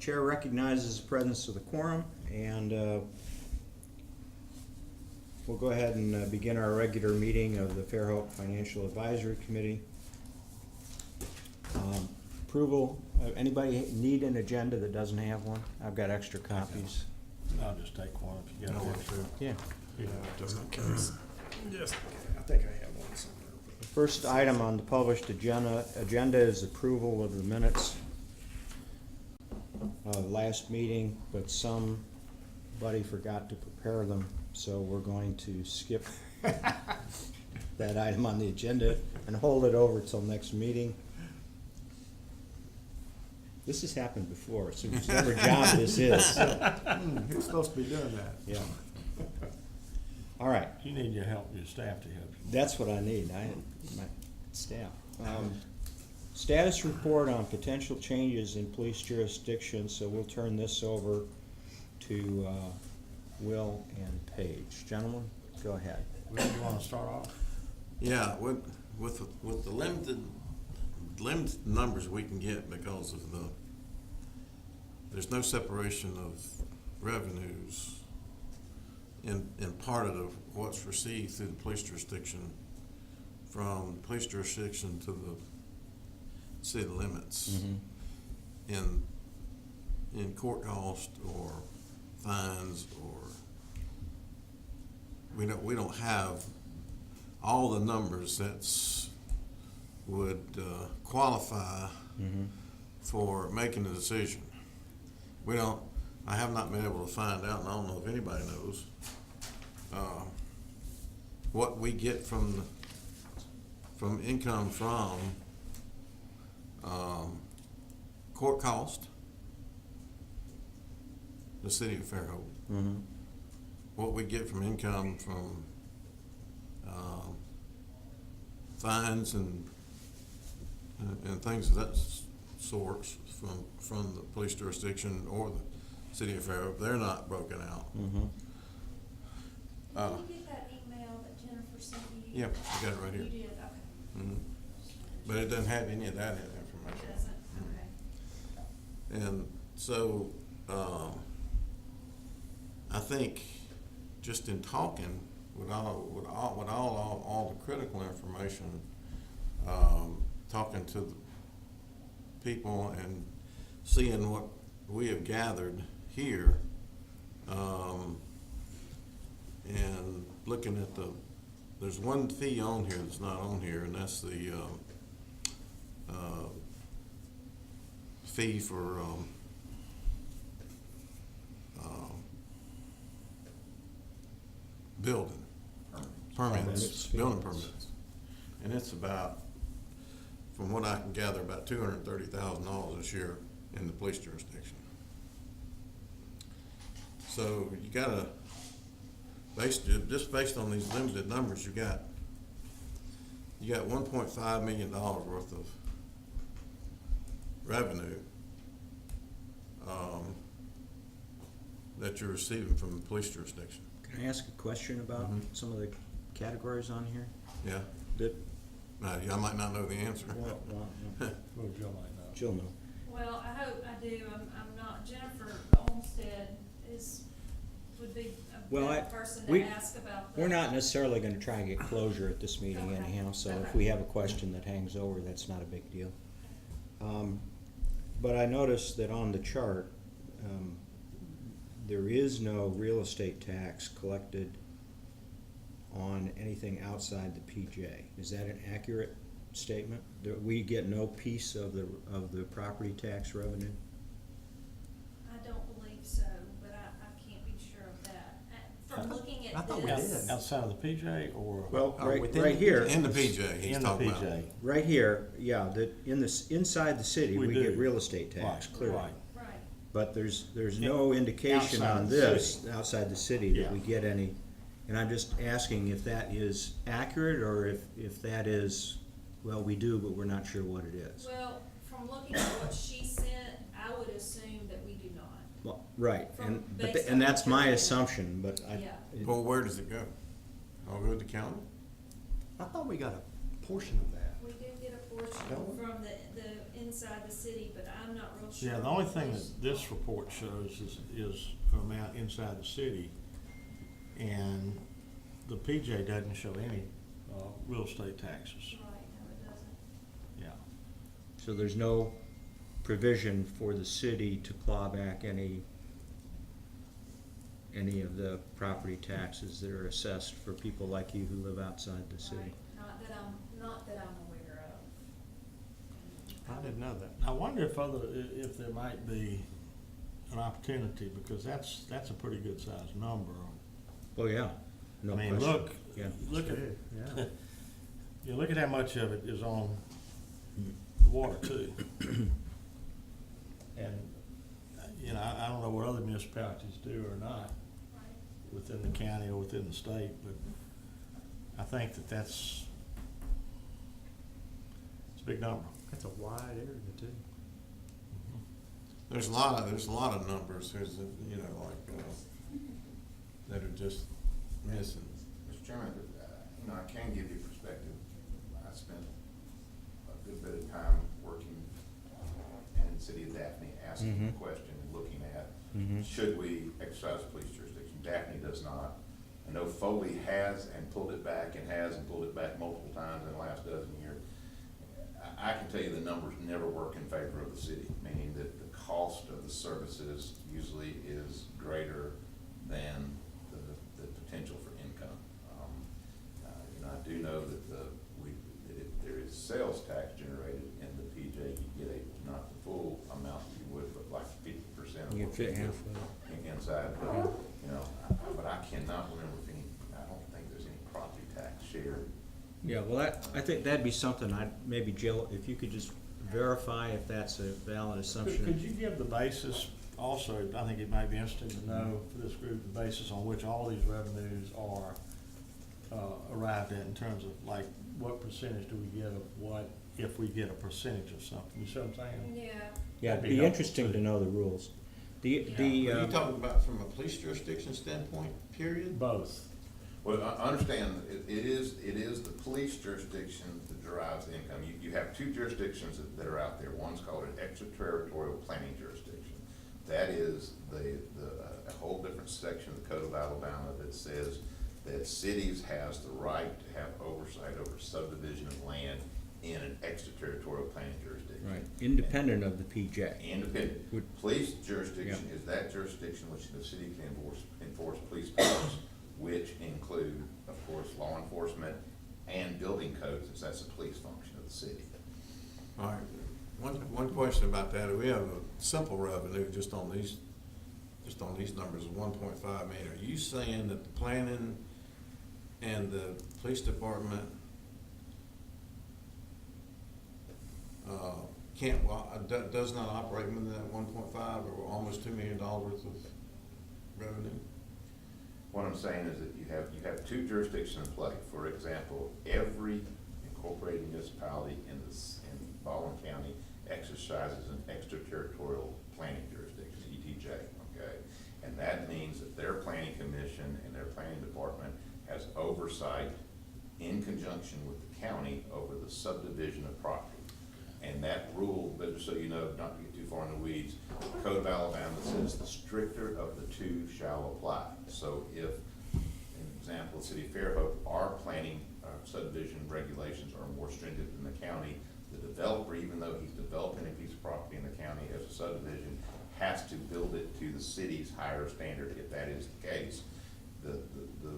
Chair recognizes the presence of the quorum, and we'll go ahead and begin our regular meeting of the Fairhope Financial Advisory Committee. Approval, anybody need an agenda that doesn't have one? I've got extra copies. I'll just take one if you got one too. Yeah. Just in case. Yes, I think I have one somewhere. The first item on the published agenda is approval of the minutes of last meeting, but somebody forgot to prepare them, so we're going to skip that item on the agenda and hold it over till next meeting. This has happened before, so whatever job this is. Who's supposed to be doing that? Yeah. All right. You need your help, your staff to help you. That's what I need, my staff. Status report on potential changes in police jurisdiction, so we'll turn this over to Will and Paige. Gentlemen, go ahead. Will, you want to start off? Yeah, with the limited numbers we can get because of there's no separation of revenues in part of what's received through the police jurisdiction from the police jurisdiction to the city limits. Mm-hmm. In court cost or fines, or we don't have all the numbers that's would qualify Mm-hmm. for making a decision. I have not been able to find out, and I don't know if anybody knows, what we get from income from court cost, the city of Fairhope, Mm-hmm. what we get from income from fines and things of that sort from the police jurisdiction or the city of Fairhope. They're not broken out. Mm-hmm. Did you get that email that Jennifer sent you? Yep, I got it right here. You did, okay. Mm-hmm. But it doesn't have any of that It information. doesn't, okay. And so, I think just in talking with all the critical information, talking to the people and seeing what we have gathered here, and looking at there's one fee on here that's not on here, and that's the fee for building permits, building permits, and it's about, from what I can gather, about $230,000 this year in the police jurisdiction. So you gotta, just based on these limited numbers, you got $1.5 million worth of revenue that you're receiving from the police jurisdiction. Can I ask a question about some of the categories on here? Yeah. I might not know the answer. Well, Well, Jill might know. Jill know. Well, I hope I do. I'm not, Jennifer Olmsted would be a Well, better person to we- ask about that. We're not necessarily gonna try and get closure at this meeting Okay. anyhow, so if Okay. we have a question that hangs over, that's not a big deal. But I noticed that on the chart, there is no real estate tax collected on anything outside the PJ. Is that an accurate statement? That we get no piece of the property tax revenue? I don't believe so, but I can't be sure of that. From looking at I thought we this. did. Outside of the PJ or? Well, within right the here, In the PJ, he's In the talking about. PJ. right here, yeah, inside the city, We we do. get real estate tax, Right, clearly. right. Right. But there's no indication Outside on the this, city. outside the city, that Yeah. we get any. And I'm just asking if that is accurate, or if that is, well, we do, but we're not sure what it is. Well, from looking at what she sent, I would assume that we do not. Well, right, From- but based on and that's what you're my looking at. assumption, but Yeah. Well, where does it go? I'll go to the county. I thought we got a portion of that. We do get a portion from the inside the city, but I'm not real sure. Yeah, the only thing that this report shows is an amount inside the city, and the PJ doesn't show any, real estate taxes. Right, no, it doesn't. Yeah. So there's no provision for the city to claw back any of the property taxes that are assessed for people like you who live outside the city. Right, not that I'm aware of. I didn't know that. I wonder if there might be an opportunity, because that's a pretty good sized number. Oh, yeah, no I mean, question. look, Yeah. look at, Yeah. you look at how much of it is on the water too. And, you know, I don't know what other municipalities do or not Right. within the county or within the state, but I think it's a big number. That's a wide area too. There's a lot of numbers, there's, you know, like, that are just missing. Mr. Chairman, you know, I can give you perspective. I spent a good bit of time working in the city of Daphne, asking the question and looking at, should we exercise police jurisdiction? Daphne does not. I know Foley has and pulled it back and has and pulled it back multiple times in the last dozen years. I can tell you the numbers never work in favor of the city, meaning that the cost of the services usually is greater than the potential for income. You know, I do know that if there is sales tax generated in the PJ, you get not the full amount that you would, but like 50% of You what fit you half would of it. inside. But, you know, but I cannot remember if I don't think there's any property tax shared. Yeah, well, I think that'd be something maybe Jill, if you could just verify if that's a valid assumption. Could you give the basis also, I think it might be interesting to know for this group, the basis on which all these revenues are arrived at in terms of like, what percentage do we get of what, if we get a percentage of something, you see what I'm saying? Yeah, Yeah, it'd That'd be be helpful, interesting too. to know the rules. Are you talking about from a police jurisdiction standpoint, period? Both. Well, I understand, it is the police jurisdiction that derives the income. You have two jurisdictions that are out there. One's called an extraterritorial planning jurisdiction. That is a whole different section of the Code of Alabama that says that cities has the right to have oversight over subdivision of land in an extraterritorial planning jurisdiction. Right, independent of the PJ. Independent. Would- Police jurisdiction is that jurisdiction which the city can enforce police powers, which include, of course, law enforcement and building codes, since that's a police function of the city. All right, one question about that, we have a simple revenue just on these numbers of 1.5 million. Are you saying that the planning and the police department does not operate within that 1.5 or almost $2 million worth of revenue? What I'm saying is that you have two jurisdictions in play. For example, every incorporated municipality in Baldwin County exercises an extraterritorial planning jurisdiction, ETJ, okay? And that means that their planning commission and their planning department has oversight in conjunction with the county over the subdivision of property. And that rule, but just so you know, not to get too far in the weeds, the Code of Alabama says the stricter of the two shall apply. So if, an example, the city of Fairhope, our planning subdivision regulations are more stringent than the county, the developer, even though he's developing a piece of property in the county as a subdivision, has to build it to the city's higher standard if that is the case. The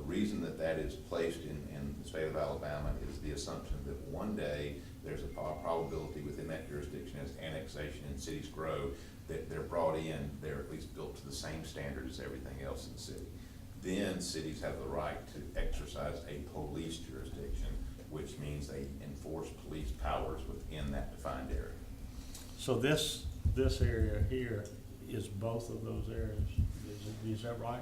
reason that is placed in the state of Alabama is the assumption that one day there's a probability within that jurisdiction as annexation and cities grow, that they're brought in, they're at least built to the same standard as everything else in the city. Then cities have the right to exercise a police jurisdiction, which means they enforce police powers within that defined area. So this area here is both of those areas, is that right?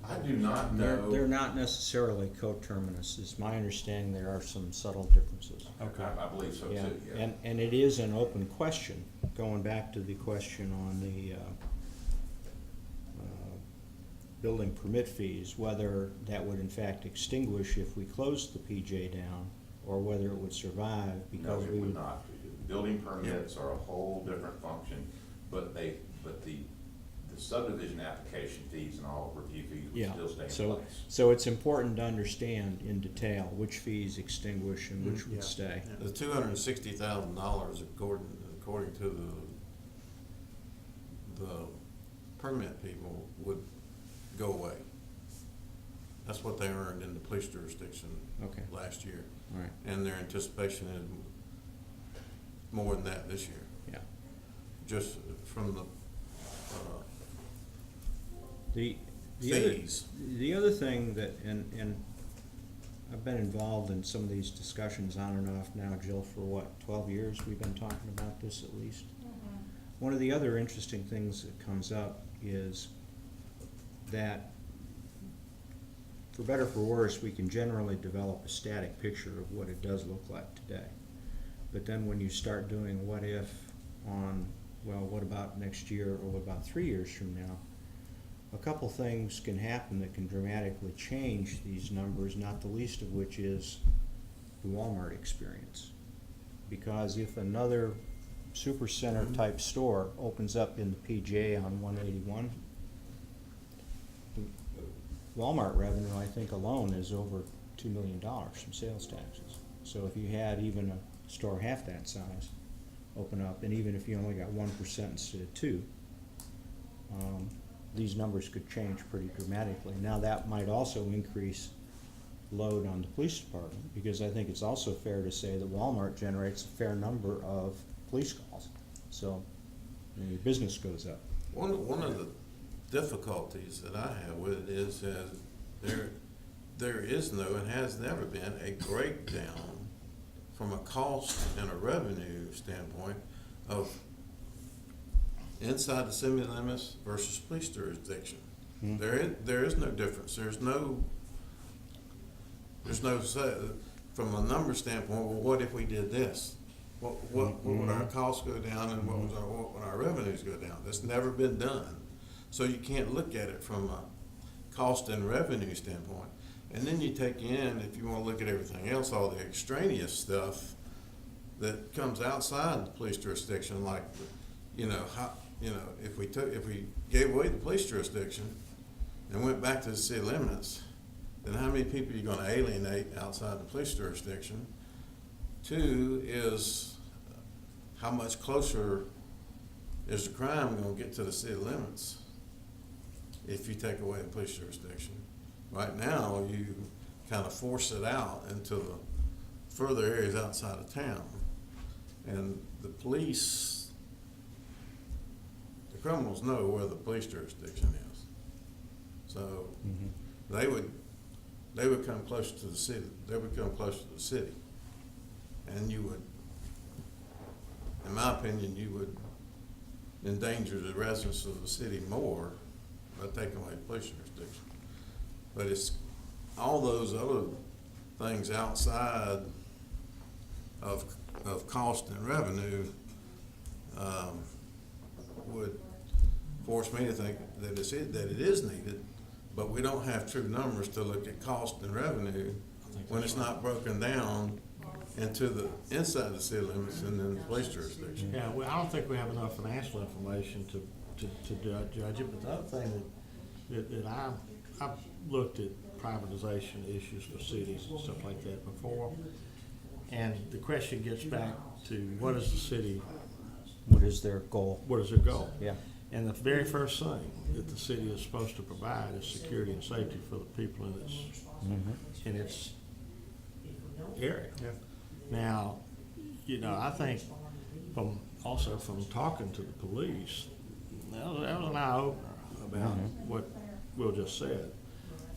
I do not know. They're not necessarily coterminous. It's my understanding there are some subtle differences. Okay. I believe so Yeah, too, yeah. and it is an open question, going back to the question on the building permit fees, whether that would in fact extinguish if we closed the PJ down, or whether it would survive No, because it we would would. not. building permits are a whole different function, but the subdivision application fees and all review fees Yeah, would still stay in so, place. so it's important to understand in detail which fees extinguish and which Yeah. would stay. Yeah. The $260,000 according to the permit people would go away. That's what they earned in the police jurisdiction Okay. last year. All right, And their anticipation is more than that this year, yeah. just from the The other, fees. the other thing that, and I've been involved in some of these discussions on and off now, Jill, for what, 12 years we've been talking about this at least? One of the other interesting things that comes up is that, for better or for worse, we can generally develop a static picture of what it does look like today. But then when you start doing what if on, well, what about next year, or what about 3 years from now? A couple things can happen that can dramatically change these numbers, not the least of which is the Walmart experience. Because if another supercenter type store opens up in the PJ on 181, Walmart revenue, I think alone, is over $2 million from sales taxes. So if you had even a store half that size open up, and even if you only got 1% instead of 2%, these numbers could change pretty dramatically. Now, that might also increase load on the police department, because I think it's also fair to say that Walmart generates a fair number of police calls. So, you know, your business goes up. One of the difficulties that I have with it is there is no and has never been a breakdown from a cost and a revenue standpoint of inside the city limits versus police jurisdiction. Hmm. There is no difference. There's no from a number standpoint. Well, what if we did this? What would our costs go down, and what would our revenues go down? That's never been done. So you can't look at it from a cost and revenue standpoint. And then you take in, if you want to look at everything else, all the extraneous stuff that comes outside the police jurisdiction, like, if we gave away the police jurisdiction and went back to the city limits, then how many people are you going to alienate outside the police jurisdiction? Two is, how much closer is the crime going to get to the city limits if you take away the police jurisdiction? Right now, you kind of force it out into the further areas outside of town. And the police, the criminals know where the police jurisdiction is. So they would come closer to the city. They would come closer to the city. And you would, in my opinion, you would endanger the residents of the city more by taking away police jurisdiction. But it's all those other things outside of cost and revenue would force me to think that it is needed, but we don't have true numbers to look at cost and revenue when it's not broken down into the inside the city limits and then the police jurisdiction. Yeah, well, I don't think we have enough financial information to judge it, but the other thing that I've looked at privatization issues for cities and stuff like that before, and the question gets back to what is the city, What is their goal? what is their goal? Yeah. And the very first thing that the city is supposed to provide is security and safety for the people in its area. Yeah. Now, I think from talking to the police, that was an eye-opener about what Will just said.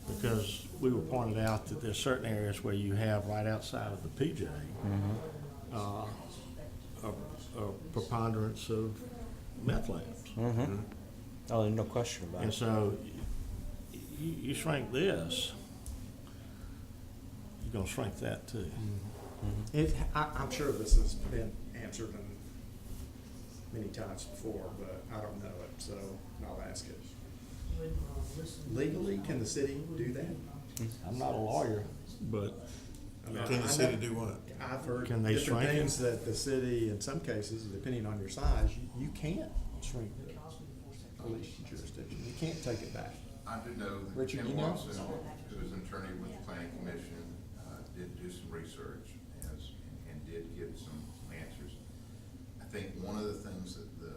Because we were pointed out that there's certain areas where you have right outside of the PJ, a preponderance of meth labs. Oh, there's no question about And it. so you shrink this, you're gonna shrink that too. I'm sure this has been answered many times before, but I don't know it, so I'll ask it. Legally, can the city do that? I'm not a lawyer, but I mean, Can the I city know- do what? I've heard Can they different shrink it? things that the city, in some cases, depending on your size, you can't shrink the police jurisdiction. You can't take it back. I do know that Richard, Ken you know? Watson, who is an attorney with the planning commission, did do some research and did give some answers. I think one of the things that the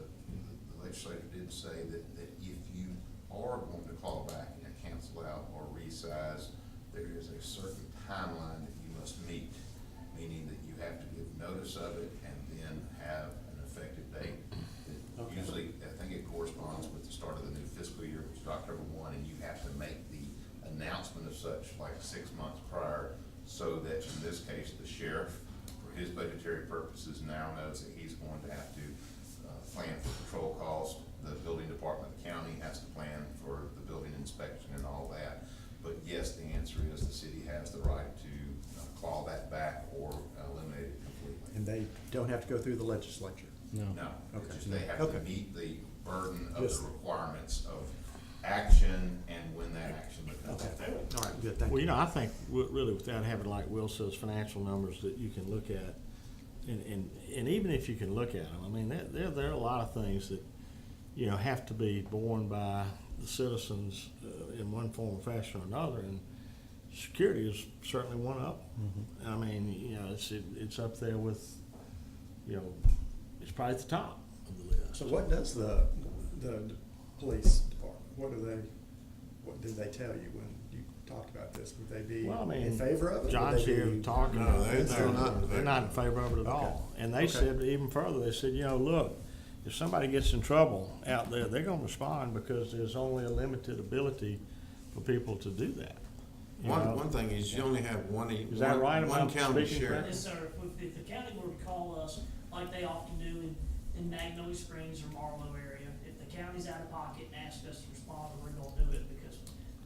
legislature did say that if you are going to claw back and cancel out or resize, there is a certain timeline that you must meet, meaning that you have to give notice of it and then have an effective date. Okay. Usually, I think it corresponds with the start of the new fiscal year, which is October 1, and you have to make the announcement of such like 6 months prior, so that in this case, the sheriff, for his budgetary purposes, now knows that he's going to have to plan for patrol costs. The building department, the county has to plan for the building inspection and all that. But yes, the answer is the city has the right to claw that back or eliminate it completely. And they don't have to go through the legislature. No. No, it's Okay. just they have Okay. to meet the burden of Just- the requirements of action and when that action becomes Okay. effective. All right, good, thank Well, you. you know, I think really without having, like Will says, financial numbers that you can look at, and even if you can look at them, I mean, there are a lot of things that, you know, have to be borne by the citizens in one form or fashion or another, and security is certainly one of them. I mean, you know, it's up there with, you know, it's probably at the top of the list. So what does the police department, what did they tell you when you talked about this? Would they be Well, I mean, in favor of it? Would John's they here be- talking. No, they're not in They're not in favor of it at Okay. all. And they Okay. said even further, they said, you know, look, if somebody gets in trouble out there, they're gonna respond because there's only a limited ability for people to do that. You know? One thing is you only have Is that right? Am I one county speaking sheriff. correct? Yes, sir. If the county were to call us, like they often do in Magnolia Springs or Marlowe area, if the county's out of pocket and ask us to respond, we're gonna do it because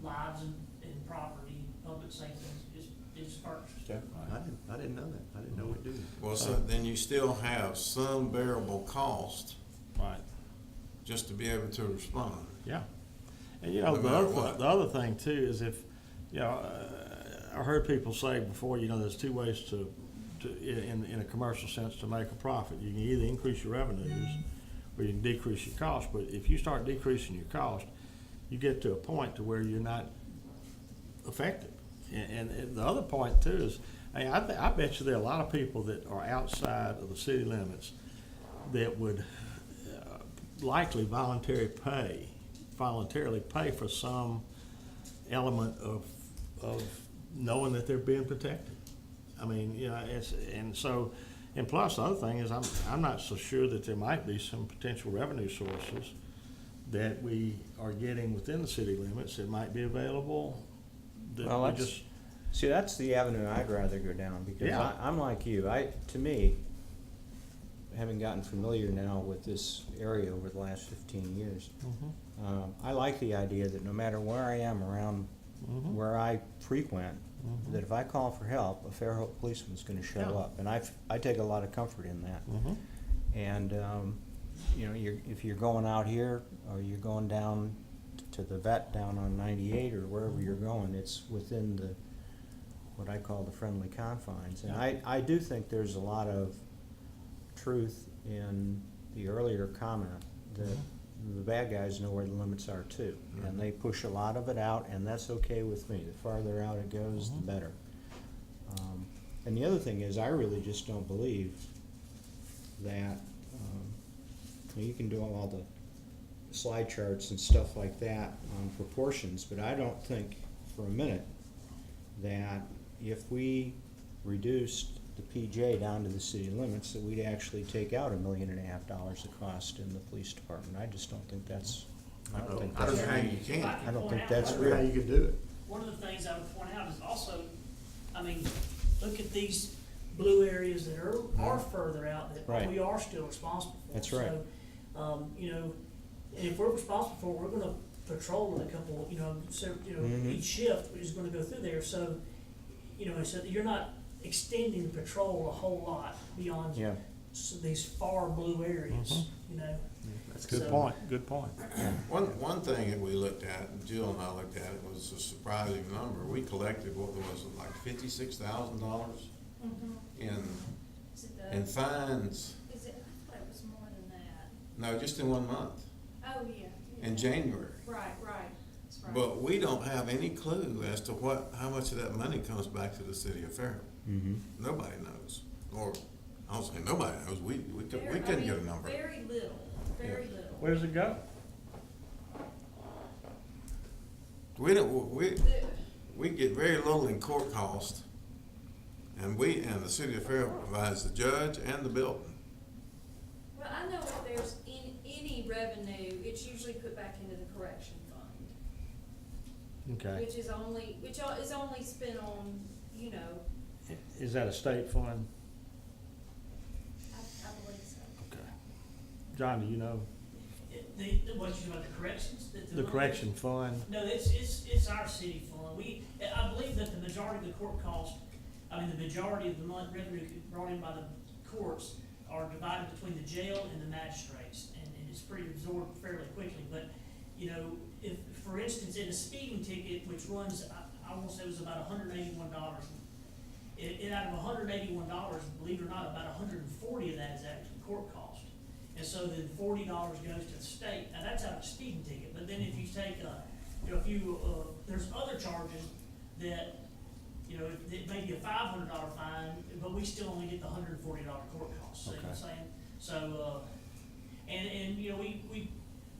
lives and property, public safety is first. Okay. I didn't know that. I didn't know we do. Well, so then you still have some bearable cost Right, just to be able to respond. yeah. And you know, No matter what. the other thing too is if, you know, I heard people say before, you know, there's two ways to in a commercial sense to make a profit. You can either increase your revenues or you can decrease your cost. But if you start decreasing your cost, you get to a point to where you're not effective. And the other point too is, I bet you there are a lot of people that are outside of the city limits that would likely voluntarily pay for some element of knowing that they're being protected. I mean, you know, and plus the other thing is I'm not so sure that there might be some potential revenue sources that we are getting within the city limits that might be available that Well, we that's, just, see, that's the avenue I'd rather go down, because Yeah. I'm like you. To me, having gotten familiar now with this area over the last 15 years, I like the idea that no matter where I am around where I frequent, that if I call for help, a Fairhope policeman's gonna show Yeah. up, and I take a lot of comfort in that. And, you know, if you're going out here, or you're going down to the vet down on 98, or wherever you're going, it's within what I call the friendly confines. And I do think there's a lot of truth in the earlier comment that the bad guys know where the limits are too. And they push a lot of it out, and that's okay with me. The farther out it goes, the better. And the other thing is, I really just don't believe that, you can do all the slide charts and stuff like that on proportions, but I don't think for a minute that if we reduced the PJ down to the city limits, that we'd actually take out $1.5 million of cost in the police department. I just don't think that's, I don't think I don't that's, know how you can. I don't think I that's don't know how real. you could do it. One of the things I would point out is also, I mean, look at these blue areas that are further out that Right. we are still responsible for. That's right. So, you know, and if we're responsible for, we're gonna patrol with a couple, you know, Mhm. each shift is gonna go through there, so, you know, so you're not extending patrol a whole lot beyond Yeah, these far blue areas, you know? That's a good So- point, good point. One thing that we looked at, and Jill and I looked at it, was a surprising number. We collected, what was it, like $56,000 in, Is it the, in fines, is it, I thought it was more than that. no, just in 1 month, Oh, yeah. in January. Right, that's right. But we don't have any clue as to how much of that money comes back to the city of Fairhope. Mm-hmm. Nobody knows, or, I don't say nobody knows, we Very- couldn't I get a mean, number. Very little, very little. Where does it go? We don't, The- we get very little in court cost, and the city of Fairhope provides the judge and the building. Well, I know if there's any revenue, it's usually put back into the correction fund, Okay. which is only spent on, you know, Is that a state fund? I believe so. Okay. John, do you know? What you about the corrections? The correction fund? No, it's our city fund. I believe that the majority of the court cost, the majority of the revenue brought in by the courts are divided between the jail and the magistrates, and it's pretty absorbed fairly quickly. But, you know, if, for instance, in a speeding ticket, which runs, I want to say it was about $181, out of $181, believe it or not, about $140 of that is actually court cost. And so then $40 goes to the state. Now, that's out of a speeding ticket, but then if you take, there's other charges that, it may be a $500 fine, but we still only get the $140 court cost, see what I'm Okay. saying? So, and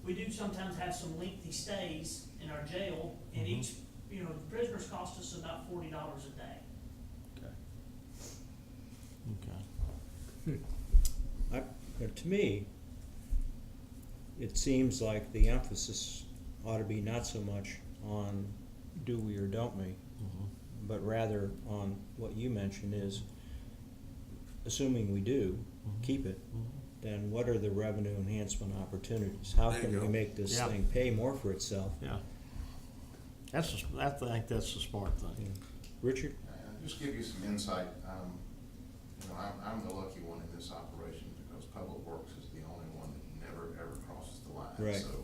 we do sometimes have some lengthy stays in our jail, and Mhm. each, the prisoners cost us about $40 a day. Okay. To me, it seems like the emphasis ought to be not so much on do we or don't we, but rather on what you mentioned is, assuming we do, keep it, then what are the revenue enhancement opportunities? How There you can we go. make this Yeah. thing pay more for itself? Yeah. I think that's the smart thing. Richard? Just give you some insight. I'm the lucky one in this operation because Public Works is the only one that never, ever crosses the line. Right. So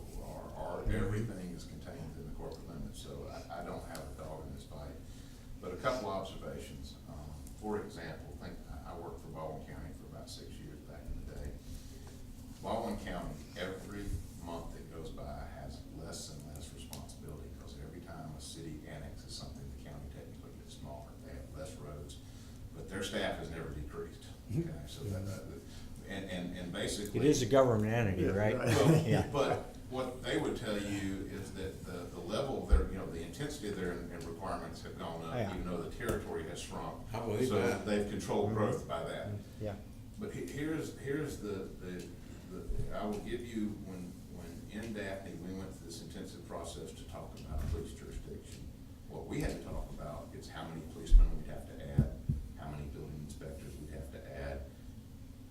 our everything is contained within the corporate limits, so I don't have a dog in this fight. But a couple observations. For example, I worked for Baldwin County for about 6 years back in the day. Baldwin County, every month that goes by has less and less responsibility because every time a city annexes something, the county technically gets smaller. They have less roads, but their staff has never decreased. Okay, so and basically. It is a government entity, right? Well, Yeah. but what they would tell you is that the level of their, the intensity of their requirements have gone up, Yeah. even though the territory has shrunk. I believe So that. they've controlled growth by that. Yeah. But here's the, I will give you, when in Daphne, we went through this intensive process to talk about police jurisdiction. What we had to talk about is how many policemen we'd have to add, how many building inspectors we'd have to add,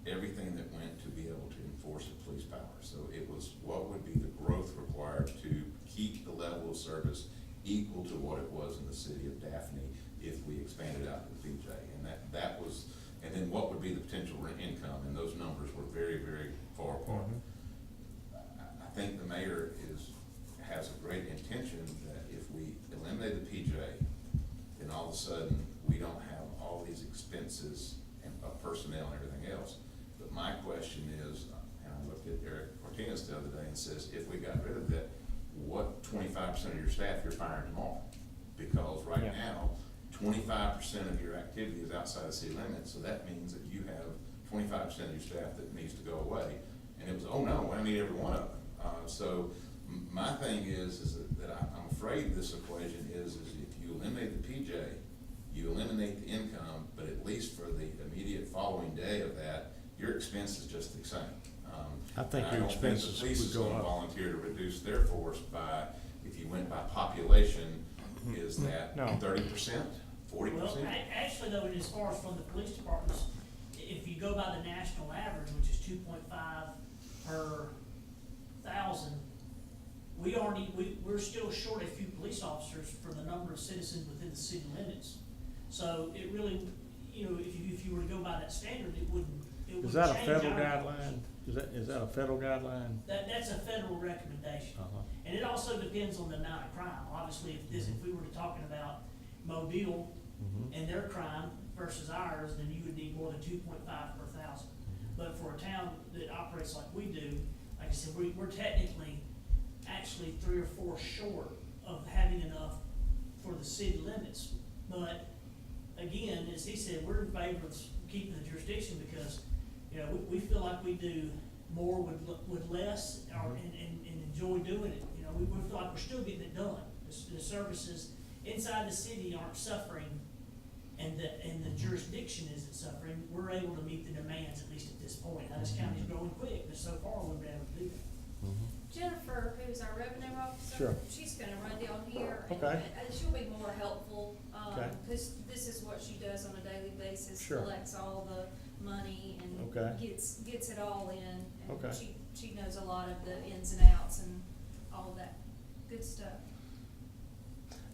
everything that went to be able to enforce the police power. So it was, what would be the growth required to keep the level of service equal to what it was in the city of Daphne if we expanded out to the PJ? And that was, and then what would be the potential income? And those numbers were very, very far apart. I think the mayor has a great intention that if we eliminate the PJ, then all of a sudden, we don't have all these expenses and personnel and everything else. But my question is, and I looked at Eric Cortines the other day and says, if we got rid of that, what 25% of your staff you're firing tomorrow? Because right Yeah. now, 25% of your activity is outside the city limits, so that means that you have 25% of your staff that needs to go away. And it was, oh no, I need every one of them. So my thing is that I'm afraid this equation is if you eliminate the PJ, you eliminate the income, but at least for the immediate following day of that, your expense is just the same. I think And your don't think expenses the police would is go gonna up. volunteer to reduce their force by, if you went by population, is that No. 30%, 40%? Well, actually though, as far as from the police departments, if you go by the national average, which is 2.5 per 1,000, we're still short a few police officers for the number of citizens within the city limits. So it really, if you were to go by that standard, it would Is that a change federal our- guideline? Is that a federal guideline? That's a federal recommendation. Uh-huh. And it also depends on the amount of crime. Obviously, if we were talking about Mobile Mhm. and their crime versus ours, then you would need more than 2.5 per thousand. But for a town that operates like we do, like I said, we're technically actually 3 or 4 short of having enough for the city limits. But again, as he said, we're in favor of keeping the jurisdiction because, you know, we feel like we do more with less and enjoy doing it. You know, we feel like we're still getting it done. The services inside the city aren't suffering and the jurisdiction isn't suffering. We're able to meet the demands, at least at this point. Now, this county's growing quick, but so far we've been able to do that. Jennifer, who's our revenue officer. Sure. She's gonna run down here. And Okay. she'll be more helpful, Okay. cause this is what she does on a daily basis. Sure. Collects all the money and Okay. gets it all in. And Okay. she knows a lot of the ins and outs and all of that good stuff.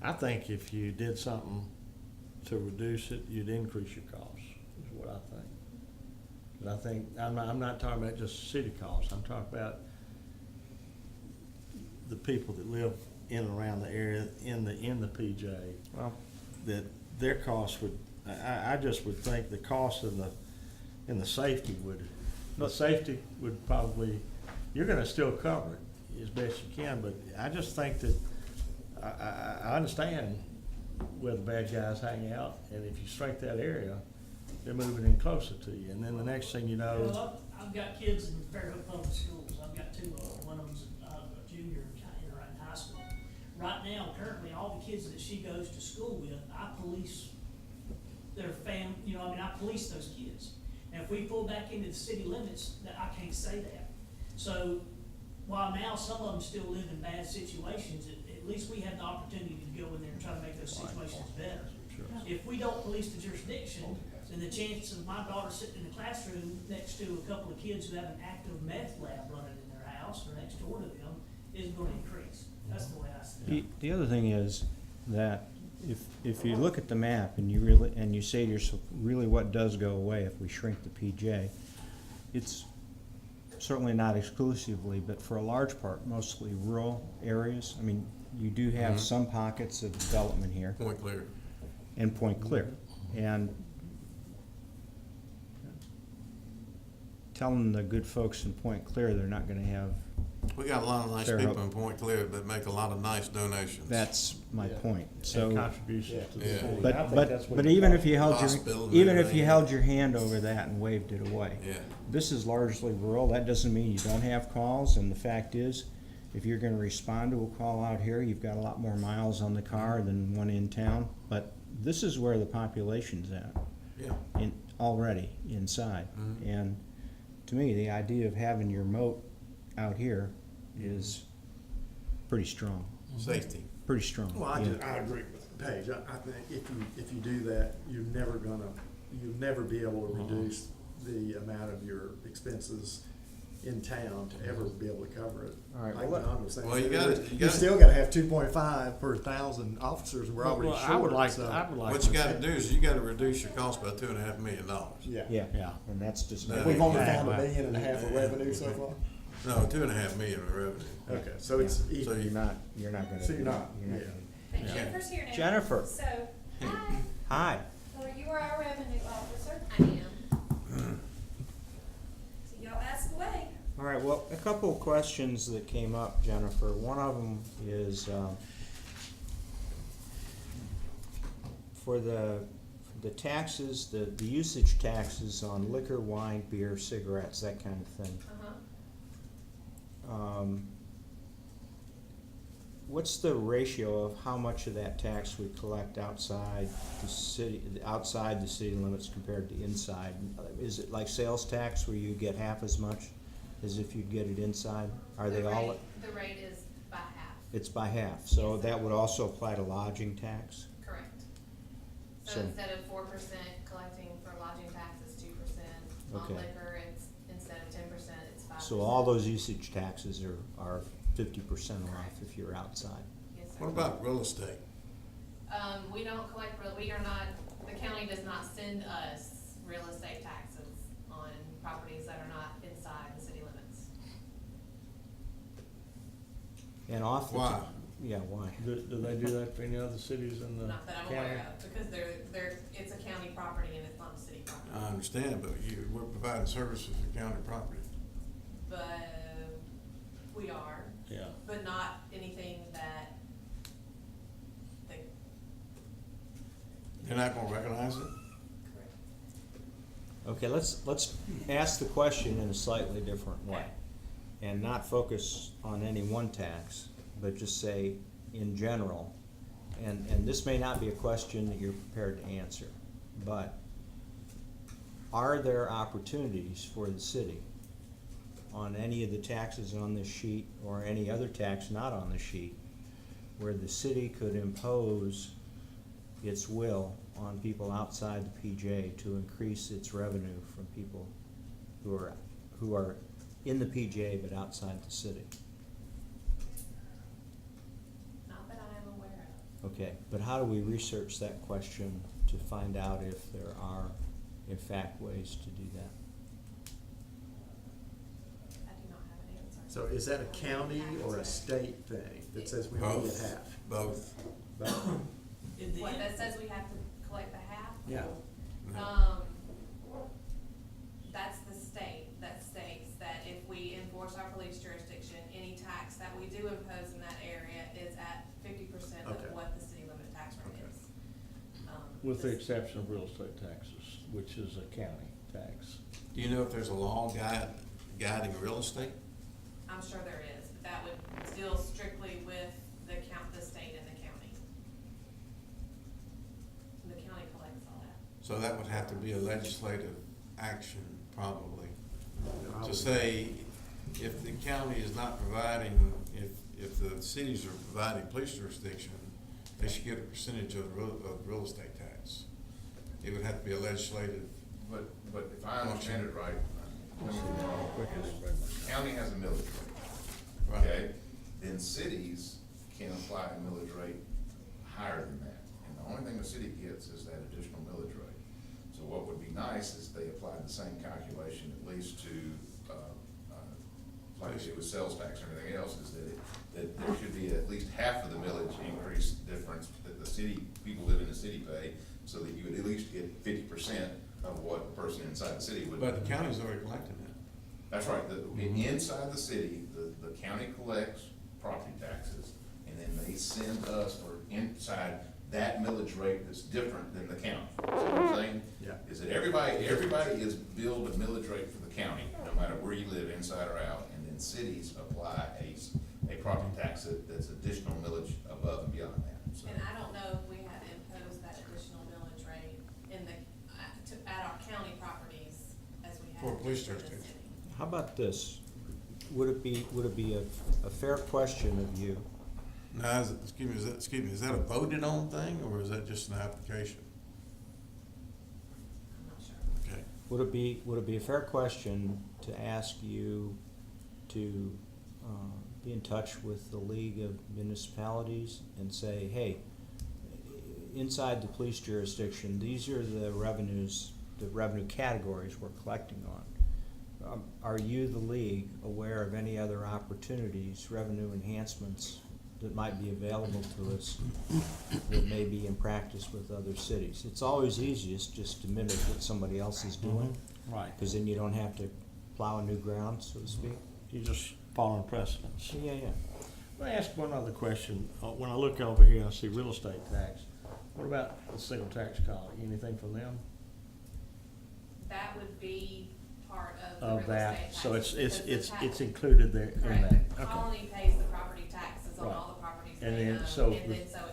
I think if you did something to reduce it, you'd increase your costs, is what I think. 'Cause I think, I'm not talking about just city costs, I'm talking about the people that live in and around the area, in the PJ. Well, That their costs would, I just would think the cost of the safety would probably, you're gonna still cover it as best you can, but I just think that, I understand where the bad guys hang out, and if you shrink that area, they're moving in closer to you, and then the next thing you know, Well, I've got kids in Fairhope Public Schools. I've got 2 of them. One of them's a junior in high school. Right now, currently, all the kids that she goes to school with, I police their I police those kids. And if we pull back into the city limits, that I can't say that. So while now some of them still live in bad situations, at least we have the opportunity to go in there and try to make those situations better. sure. If we don't police the jurisdiction, then the chance of my daughter sitting in the classroom next to a couple of kids who have an active meth lab running in their house or next door to them is gonna increase. That's the way I see it. the other thing is that if you look at the map and you say to yourself, really what does go away if we shrink the PJ, it's certainly not exclusively, but for a large part, mostly rural areas. I mean, you do have some pockets of development here Point clear. and Point Clear. And telling the good folks in Point Clear they're not gonna have, We got a lot of nice Fairhope. people in Point Clear that make a lot of nice donations. that's my Yeah. point. And So, contributions to the Yeah. city. I but, think but, that's what but you even call if you held Hospital and your, even if everything. you held your hand over that and waved it away. Yeah. This is largely rural, that doesn't mean you don't have calls, and the fact is, if you're gonna respond to a call out here, you've got a lot more miles on the car than one in town, but this is where the population's at, Yeah. already inside. Mhm. And to me, the idea of having your moat out here is pretty strong, Safety. pretty strong. Well, yeah. I agree with Paige. I think if you do that, you'll never be able to reduce the amount of your expenses in town to ever be able to cover it. All right, Like well, John was saying, well, you gotta- you still gotta have 2.5 per 1,000 officers, and we're already Well, short, I would like, so. What you gotta do is you gotta reduce your cost by $2.5 million. Yeah. Yeah, and that's just. No. We've only Yeah. found $1.5 million of revenue so far. No, $2.5 million in revenue. Okay, so it's So equal. You're not gonna. So you're not, you're yeah. gonna- Hey, Yeah. Jennifer's here now. Jennifer. So, hi, Hi. so you are our revenue officer. I am. So y'all ask away. All right, well, a couple of questions that came up, Jennifer. One of them is, for the taxes, the usage taxes on liquor, wine, beer, cigarettes, that kind of thing. Uh-huh. What's the ratio of how much of that tax we collect outside the city limits compared to inside? Is it like sales tax where you get half as much as if you get it inside? Are they all? The rate is by half, It's by half, so Yes. that would also apply to lodging tax? correct. So So- instead of 4% collecting for lodging taxes, 2%. On Okay. liquor, it's, instead of 10%, it's 5%. So all those usage taxes are 50% off Correct. if you're outside. Yes, sir. What about real estate? We don't collect, we are not, the county does not send us real estate taxes on properties that are not inside the city limits. And off the. Why? Yeah, why? Do they do that for any other cities in the Not that I'm county? aware of, because it's a county property and it's not a city property. I understand, but we're providing services for county property. But we are, Yeah. but not anything that they. They're not gonna recognize it? Correct. Okay, let's ask the question in a slightly different way. And not focus on any one tax, but just say in general. And this may not be a question that you're prepared to answer, but are there opportunities for the city on any of the taxes on this sheet or any other tax not on the sheet where the city could impose its will on people outside the PJ to increase its revenue from people who are in the PJ but outside the city? Not that I am aware of. Okay, but how do we research that question to find out if there are, in fact, ways to do that? I do not have an answer. So is that a county or a state thing that says we only get half? Both. Both. In the What, end, that says we have to collect the half? Yeah. That's the state that states that if we enforce our police jurisdiction, any tax that we do impose in that area is at 50% Okay. of what the city limit tax rate Okay. is. With the this- exception of real estate taxes, which is a county tax. Do you know if there's a law guiding real estate? I'm sure there is, but that would deal strictly with the state and the county. The county collects all that. So that would have to be a legislative action, probably, No, I to would- say, if the county is not providing, if the cities are providing police jurisdiction, they should get a percentage of real estate tax. It would have to be a legislative. But if I understand it right, county has a millage rate, okay? Then cities can apply a millage rate higher than that. And the only thing the city gets is that additional millage rate. So what would be nice is they applied the same calculation at least to, like it was sales tax or anything else, is that there should be at least half of the millage increase difference that the city, people live in the city pay, so that you would at least get 50% of what a person inside the city would. But the county's already collecting that. That's right, inside the city, the county collects property taxes, and then they send us, or inside that millage rate that's different than the county. See what I'm saying? Yeah. Is that everybody is billed a millage rate for the county, no matter where you live, inside or out, and then cities apply a property tax that's additional millage above and beyond that. So- And I don't know if we have imposed that additional millage rate at our county properties as we have. For police for the jurisdiction. city. How about this? Would it be a fair question of you? Now, excuse me, is that a voted on thing, or is that just an application? I'm not sure. Okay. Would it be a fair question to ask you to be in touch with the League of Municipalities and say, hey, inside the police jurisdiction, these are the revenue categories we're collecting on. Are you, the league, aware of any other opportunities, revenue enhancements that might be available to us that may be in practice with other cities? It's always easiest just to mimic what somebody else is doing, Right. because then you don't have to plow new ground, so to speak. You just follow precedents. Yeah. Let me ask one other question. When I look over here, I see real estate tax. What about the single tax colony? Anything from them? That would be part of the real Of estate that, taxes. so it's because the tax- included there in Correct, that. the Okay. colony pays the property taxes on Right. all the properties And they then, own, so and the-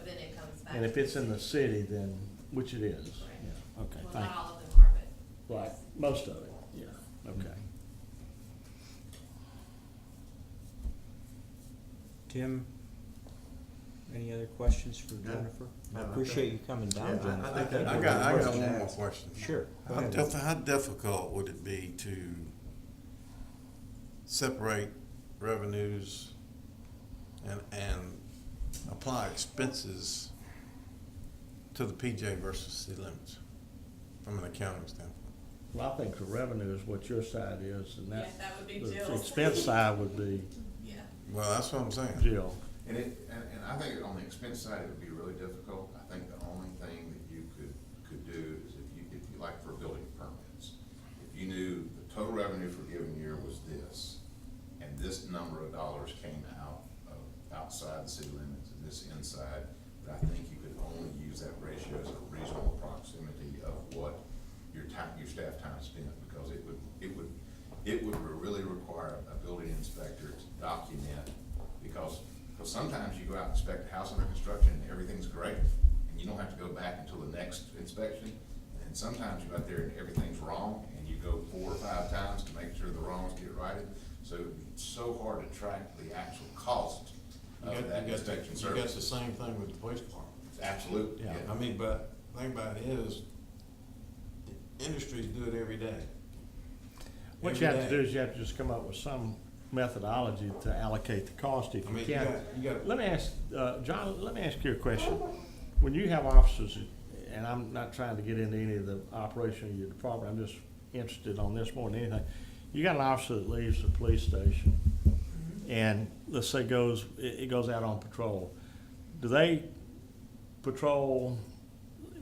then it comes back. And if to it's in the city, then, which it is. Correct. Yeah. Okay, Well, thank not you. all of them are, but. Right, most of it, yeah, okay. Tim, any other questions for No. Jennifer? No, I I appreciate you think- coming Yeah, down, I Jennifer. think that- I got one more question. Sure. Go How ahead. how difficult would it be to separate revenues and apply expenses to the PJ versus city limits from an accounting standpoint? Well, I think the revenue is what your side is, and Yeah, that, that would be the Jill's. expense side would be Yeah. Well, that's what I'm saying. Jill. And I think on the expense side, it would be really difficult. I think the only thing that you could do is if you like for building permits, if you knew the total revenue for a given year was this, and this number of dollars came out of outside the city limits and this inside, but I think you could only use that ratio as a reasonable proximity of what your time, your staff time spent, because it would really require a building inspector to document, because sometimes you go out and inspect a house under construction and everything's great, and you don't have to go back until the next inspection. And sometimes you go out there and everything's wrong, and you go 4 or 5 times to make sure the wrongs get righted. So it's so hard to track the actual cost of that inspection You got the service. same thing with the police department. Absolutely, yeah. I mean, but the thing about it is, the industries do it every day. What you have to do is you have to just come up with some methodology to allocate the cost if I you mean, can. you got. Let me ask, John, let me ask you a question. When you have officers, and I'm not trying to get into any of the operation of your department, I'm just interested on this more than anything. You got an officer that leaves the police station and let's say it goes out on patrol. Do they patrol,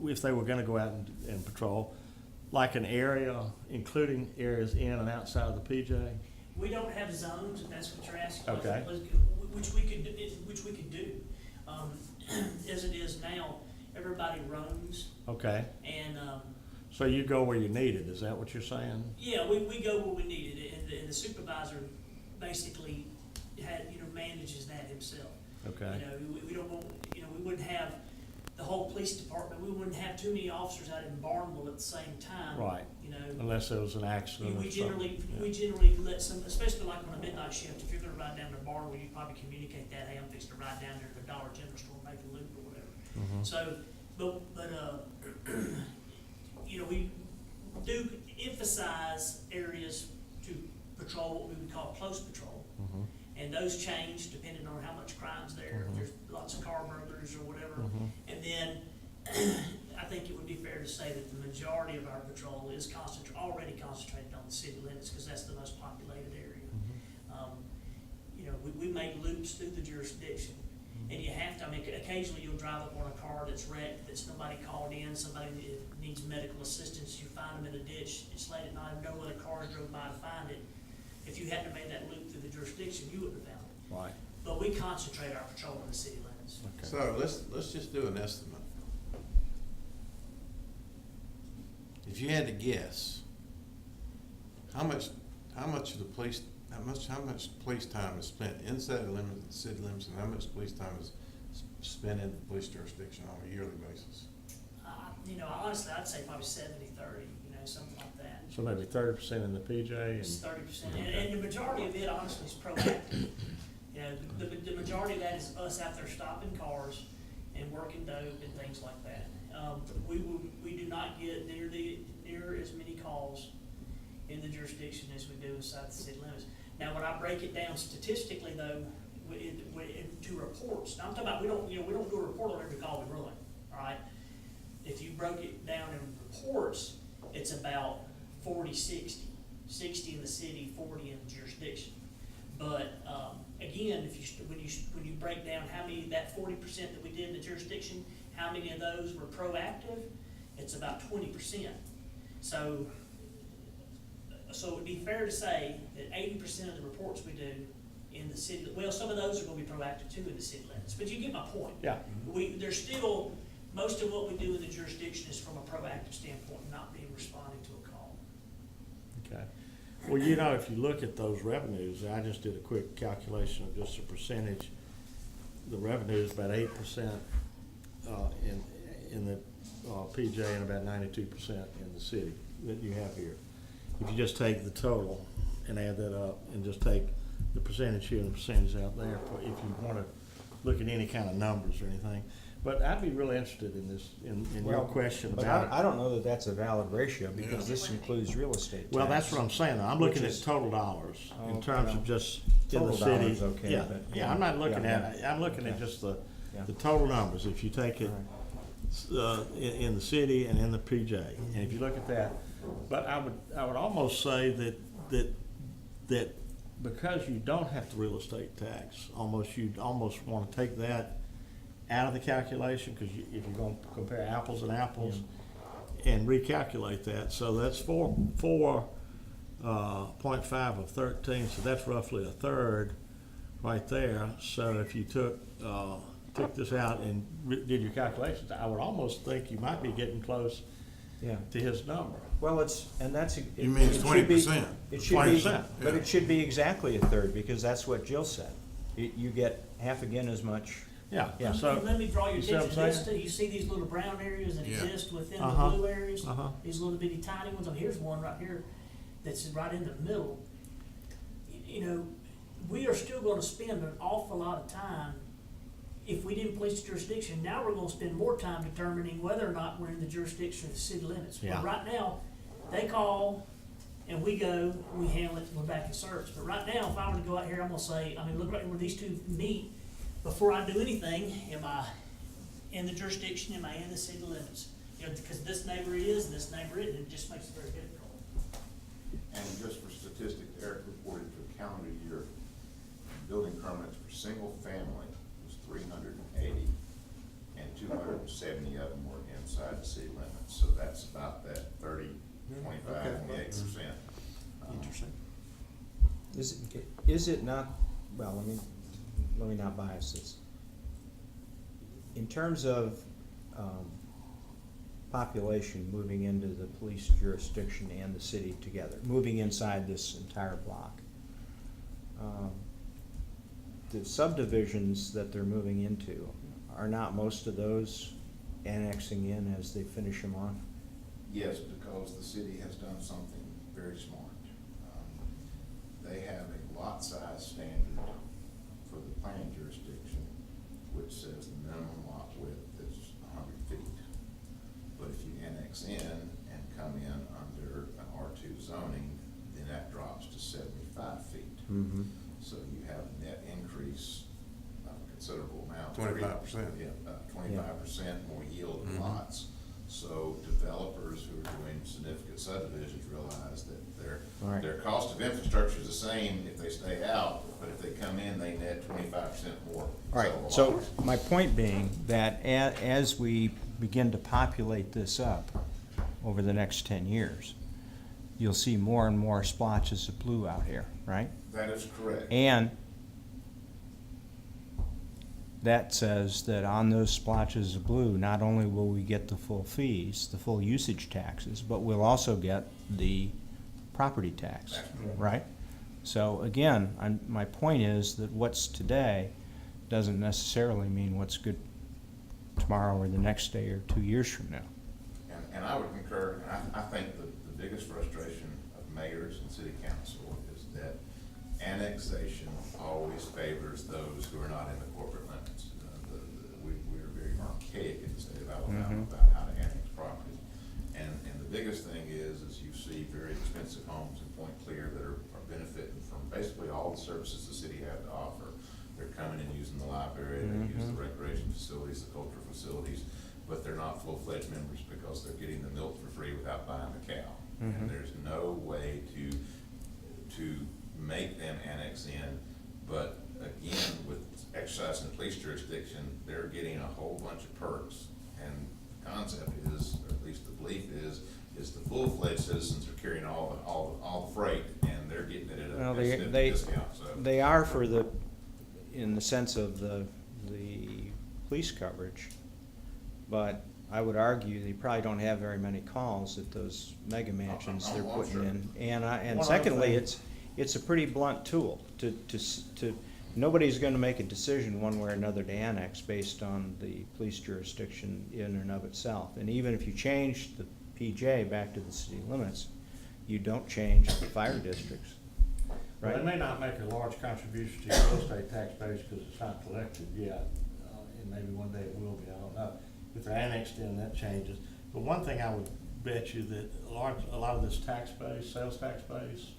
if they were gonna go out and patrol, like an area, including areas in and outside of the PJ? We don't have zones, if that's what you're asking. Okay. Which we could do. As it is now, everybody roams, Okay, and, so you go where you need it, is that what you're saying? yeah, we go where we need it, and the supervisor basically manages that himself. Okay, We don't want, we wouldn't have the whole police department, we wouldn't have too many officers out in Barnwell at the same time. right, You know, unless there was an accident or we something. generally let some, especially like on a midnight shift, if you're gonna ride down to Barnwell, you probably communicate that, hey, I'm fixing to ride down there to the Dollar General store, make a loop or whatever. Mhm. So, but, we do emphasize areas to patrol, what we would call close patrol. Mhm. And those change depending on how much crime's there, if there's lots of car burglars or whatever. Mhm. And then, I think it would be fair to say that the majority of our patrol is already concentrated on the city limits, because that's the most populated area. We make loops through the jurisdiction, and you have to, occasionally you'll drive up on a car that's wrecked, that's nobody called in, somebody that needs medical assistance, you find them in a ditch, it's late at night, no other cars drove by to find it. If you hadn't made that loop through the jurisdiction, you wouldn't have found it. Right, But we concentrate our patrol in the city limits. okay. So let's just do an estimate. If you had to guess, how much of the police, how much police time is spent inside the limits, the city limits, and how much police time is spent in the police jurisdiction on a yearly basis? Honestly, I'd say probably 70-30, something like that. So maybe 30% in the PJ It's and, 30%, and the majority of it honestly is proactive. The majority of that is us out there stopping cars and working dope and things like that. We do not get near as many calls in the jurisdiction as we do inside the city limits. Now, when I break it down statistically though, into reports, now I'm talking about, we don't do a report on every call we run, all right? If you broke it down in reports, it's about 40-60, 60 in the city, 40 in the jurisdiction. But again, when you break down how many, that 40% that we did in the jurisdiction, how many of those were proactive, it's about 20%. So it'd be fair to say that 80% of the reports we do in the city, well, some of those are gonna be proactive too in the city limits, but you get my point. yeah, There's still, most of what we do in the jurisdiction is from a proactive standpoint, not being responding to a call. okay. Well, if you look at those revenues, I just did a quick calculation of just the percentage. The revenue is about 8% in the PJ and about 92% in the city that you have here. If you just take the total and add that up and just take the percentage here and the percentage out there, if you want to look at any kind of numbers or anything. But I'd be really interested in this, in your question But about. I don't know that that's a valid ratio, because this includes real estate tax. Well, that's what I'm saying. I'm looking Which at is- total dollars Oh, in terms well, of just in the total city. dollars, okay, Yeah, but- yeah, I'm not looking yeah, at, I'm looking at okay. just Yeah. the total numbers. If you take it, All right. in the city and in the PJ. And if you look at that, But I would almost say that because you don't have the real estate tax, you'd almost wanna take that out of the calculation, cause if you're gonna compare apples and apples, and recalculate that, so that's 4.5 of 13, so that's roughly a third right there. So if you took this out and did your calculations, I would almost think you might be getting close Yeah. to his number. Well, and that's. You mean it's 20%? It should be, 20%, but yeah. it should be exactly a third, because that's what Jill said. You get half again as much. Yeah, Yeah. so, Let me draw your You see what attention I'm to this saying? too. You see these little brown areas that Yeah. exist within Uh-huh. the blue areas? Uh-huh. These little bitty tiny ones. Oh, here's one right here that's right in the middle. You know, we are still gonna spend an awful lot of time if we didn't police the jurisdiction. Now we're gonna spend more time determining whether or not we're in the jurisdiction of the city limits. Yeah. But right now, they call and we go, we handle it, and we're back in service. But right now, if I were to go out here, I'm gonna say, I mean, look right where these two meet. Before I do anything, am I in the jurisdiction, am I in the city limits? You know, because this neighbor is, and this neighbor isn't, it just makes it very difficult. And just for statistics, Eric reported to a calendar year, building permits for single family was 380, and 270 of them were inside the city limits. So that's about that 25, 28%. interesting. Is it not, well, let me not bias this. In terms of population moving into the police jurisdiction and the city together, moving inside this entire block, the subdivisions that they're moving into, are not most of those annexing in as they finish them off? Yes, because the city has done something very smart. They have a lot size standard for the planning jurisdiction, which says the minimum lot width is 100 feet. But if you annex in and come in under an R2 zoning, then that drops to 75 feet. Mm-hmm. So you have a net increase of a considerable amount. 25%. Yeah, 25% more yield of Mhm. lots. So developers who are doing significant subdivisions realize that Right. their cost of infrastructure is the same if they stay out, but if they come in, they net 25% more. All right, sellable so lots. my point being that as we begin to populate this up over the next 10 years, you'll see more and more splotches of blue out here, right? That is correct. And that says that on those splotches of blue, not only will we get the full fees, the full usage taxes, but we'll also get the property tax, That's correct. right? So again, my point is that what's today doesn't necessarily mean what's good tomorrow or the next day or 2 years from now. And I would concur, and I think the biggest frustration of mayors and city council is that annexation always favors those who are not in the corporate limits. We're very archaic in the state of Alabama Mhm. about how to annex property. And the biggest thing is you see very expensive homes in Point Clear that are benefiting from basically all the services the city has to offer. They're coming and using the library, they use the recreation facilities, the cultural facilities, but they're not full-fledged members because they're getting the milk for free without buying the cow. And there's no way to make them annex in, but again, with exercising the police jurisdiction, they're getting a whole bunch of perks. And the concept is, or at least the belief is the full-fledged citizens are carrying all the freight, and they're getting it at Well, a they significant discount, so. they are in the sense of the police coverage, but I would argue they probably don't have very many calls at those mega mansions they're I'm putting sure. in. And One other secondly, thing- it's a pretty blunt tool to nobody's gonna make a decision one way or another to annex based on the police jurisdiction in and of itself. And even if you change the PJ back to the city limits, you don't change the fire districts, Well, right? they may not make a large contribution to your real estate tax base because it's not collected yet, and maybe one day it will be, I don't know. If they're annexed in, that changes. But one thing I would bet you that a lot of this tax base, sales tax base,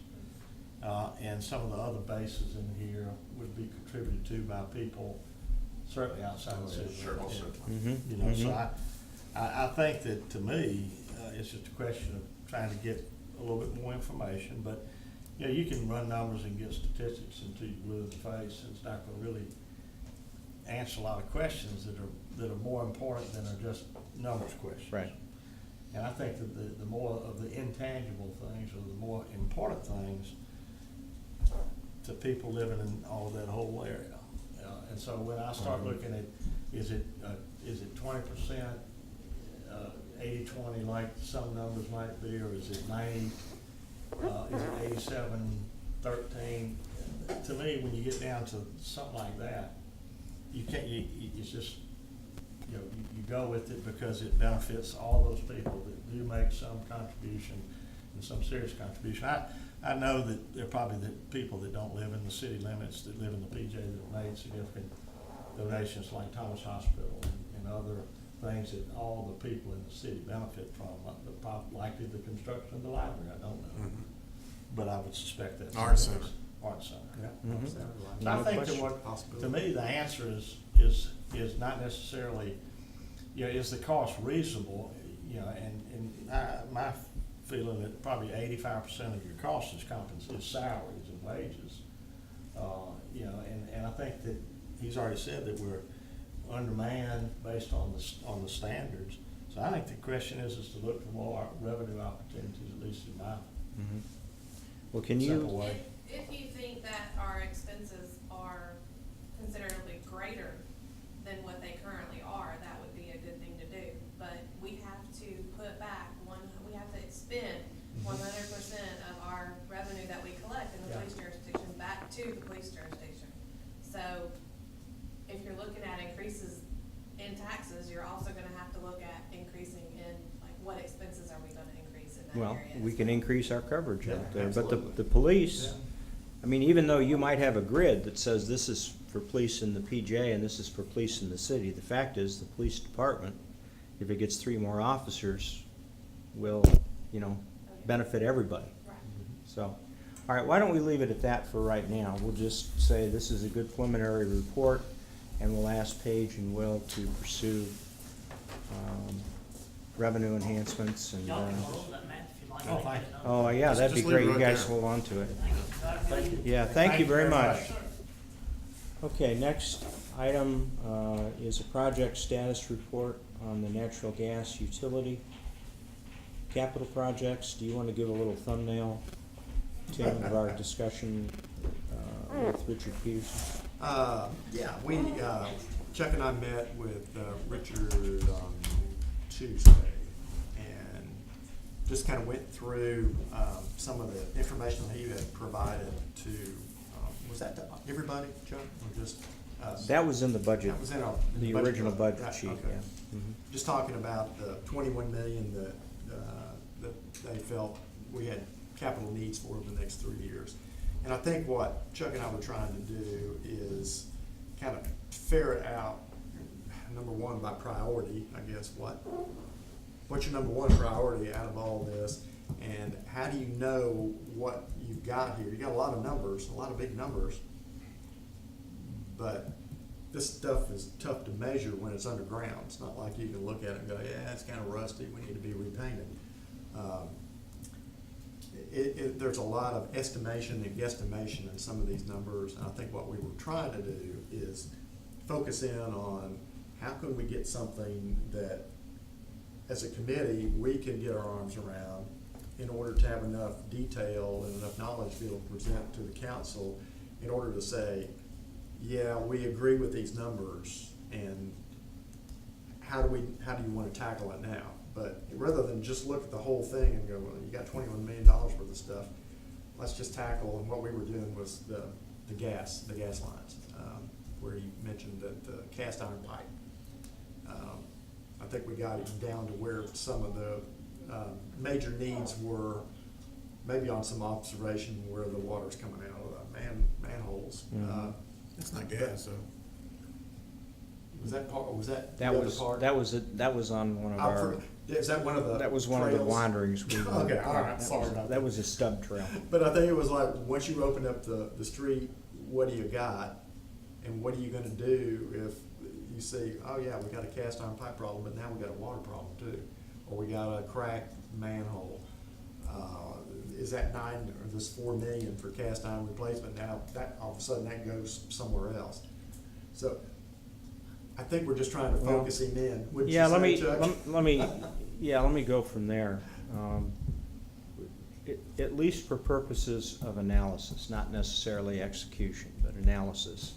and some of the other bases in here would be contributed to by people certainly outside the city. Sure, also. You know, so I think that, to me, it's just a question of trying to get a little bit more information, but, you know, you can run numbers and get statistics until you're blue in the face, and it's not gonna really answer a lot of questions that are more important than are just numbers questions. Right. And I think that the more of the intangible things, or the more important things to people living in all of that whole area. And so when I start looking at, is it 20%, 80-20 like some numbers might be, or is it 90, is it 87-13? To me, when you get down to something like that, you can't, it's just, you know, you go with it because it benefits all those people that do make some contribution, and some serious contribution. I know that there are probably the people that don't live in the city limits, that live in the PJ, that have made significant donations, like Thomas Hospital and other things that all the people in the city benefit from, likely the construction of the library, I don't know. But I would suspect that's. Art center. Art center, yeah. Mhm. Sounded right. So I No think that question. what, Possibility. to me, the answer is not necessarily, you know, is the cost reasonable, you know, and my feeling that probably 85% of your cost is salaries and wages. You know, and I think that he's already said that we're undermanned based on the standards. So I think the question is to look for more revenue opportunities, at least in my Mhm. Well, can simple you, way. If you think that our expenses are considerably greater than what they currently are, that would be a good thing to do. But we have to put back we have to spend 100% of our revenue that we collect in the Yeah. police jurisdiction back to the police jurisdiction. So if you're looking at increases in taxes, you're also gonna have to look at increasing in, like, what expenses are we gonna increase in that well, area? we can increase our coverage Yeah, out there, but the absolutely. police, Yeah. I mean, even though you might have a grid that says this is for police in the PJ and this is for police in the city, the fact is the police department, if it gets 3 more officers, will, you know, benefit everybody. Right. So, all right, why don't we leave it at that for right now? We'll just say this is a good preliminary report, and we'll ask Paige and Will to pursue revenue enhancements and, Y'all can hold on that math if you like. Oh, thank you. oh, yeah, Just- that'd be just leave great. it You right guys there. hold on to it. Thank you. Yeah, thank you very much. Sir. Okay, next item is a project status report on the natural gas utility capital projects. Do you want to give a little thumbnail, Tim, of our discussion with Richard Peterson? Yeah, Chuck and I met with Richard on Tuesday, and just kind of went through some of the information he had provided to, was that to everybody, Chuck, or just us? That was in the budget, That was in the budget original book. budget Right, sheet, okay. yeah. Mhm. Just talking about the 21 million that they felt we had capital needs for over the next 3 years. And I think what Chuck and I were trying to do is kind of ferret out, number one, by priority, I guess, what's your number one priority out of all this? And how do you know what you've got here? You got a lot of numbers, a lot of big numbers, but this stuff is tough to measure when it's underground. It's not like you can look at it and go, yeah, it's kind of rusty, we need to be repainted. There's a lot of estimation and guesstimation in some of these numbers, and I think what we were trying to do is focus in on how can we get something that, as a committee, we can get our arms around in order to have enough detail and enough knowledge to be able to present to the council in order to say, yeah, we agree with these numbers, and how do you want to tackle it now? But rather than just look at the whole thing and go, well, you got $21 million worth of stuff, let's just tackle, and what we were doing was the gas lines, where you mentioned that the cast iron pipe. I think we got it down to where some of the major needs were, maybe on some observation where the water's coming out of the manholes. Mhm. It's not gas, so. Was that part, was that the That other was, part? that was on one of our, Is that one of the that was one of the trails? wanderings we. Okay, all right, that sorry was- about That was a stub trail. But I think it was like, once you open up the street, what do you got? And what are you gonna do if you see, oh yeah, we got a cast iron pipe problem, but now we got a water problem too? Or we got a cracked manhole? is that 9 or this 4 million for cast iron replacement? Now, that, all of a sudden, that goes somewhere else. So, I think we're just trying to Well, focus him in, wouldn't Yeah, you let say, me, Chuck? let me go from there. At least for purposes of analysis, not necessarily execution, but analysis,